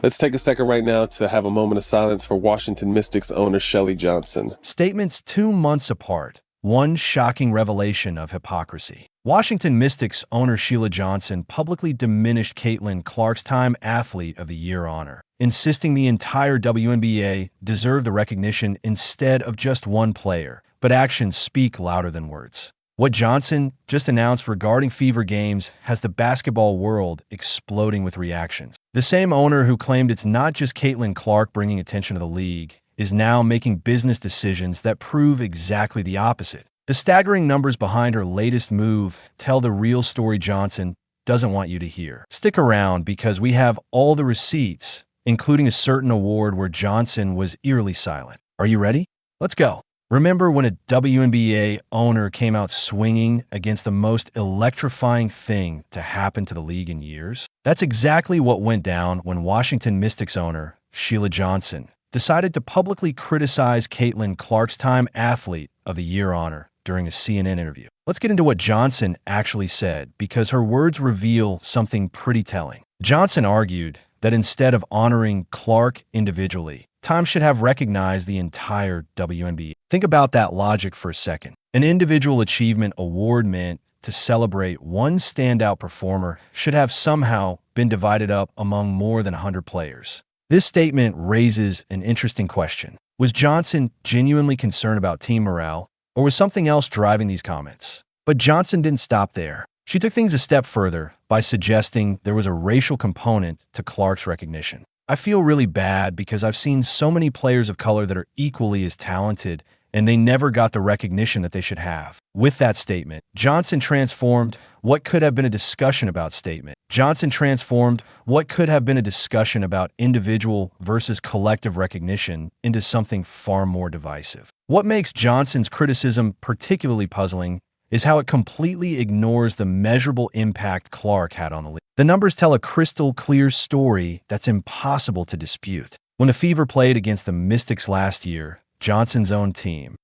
Let's take a second right now to have a moment of silence for Washington Mystics owner Shelly Johnson. Statements 2 months apart. One shocking revelation of hypocrisy. Washington Mystics owner Sheila Johnson publicly diminished Caitlin Clark's Time Athlete of the Year honor, insisting the entire WNBA deserved the recognition instead of just one player. But actions speak louder than words. What Johnson just announced regarding Fever Games has the basketball world exploding with reactions. The same owner who claimed it's not just Caitlin Clark bringing attention to the league is now making business decisions that prove exactly the opposite. The staggering numbers behind her latest move tell the real story Johnson doesn't want you to hear. Stick around because we have all the receipts, including a certain award where Johnson was eerily silent. Are you ready? Let's go. Remember when a WNBA owner came out swinging against the most electrifying thing to happen to the league in years? That's exactly what went down when Washington Mystics owner Sheila Johnson decided to publicly criticize Caitlin Clark's Time Athlete of the Year honor during a CNN interview. Let's get into what Johnson actually said, because her words reveal something pretty telling. Johnson argued that instead of honoring Clark individually, Time should have recognized the entire WNBA. Think about that logic for a second. An individual achievement award meant to celebrate one standout performer should have somehow been divided up among more than 100 players. This statement raises an interesting question. Was Johnson genuinely concerned about team morale, or was something else driving these comments? But Johnson didn't stop there. She took things a step further by suggesting there was a racial component to Clark's recognition. I feel really bad because I've seen so many players of color that are equally as talented, and they never got the recognition that they should have. With that statement, Johnson transformed what could have been a discussion about individual versus collective recognition into something far more divisive. What makes Johnson's criticism particularly puzzling is how it completely ignores the measurable impact Clark had on the league. The numbers tell a crystal clear story that's impossible to dispute. When the Fever played against the Mystics last year, Johnson's own team,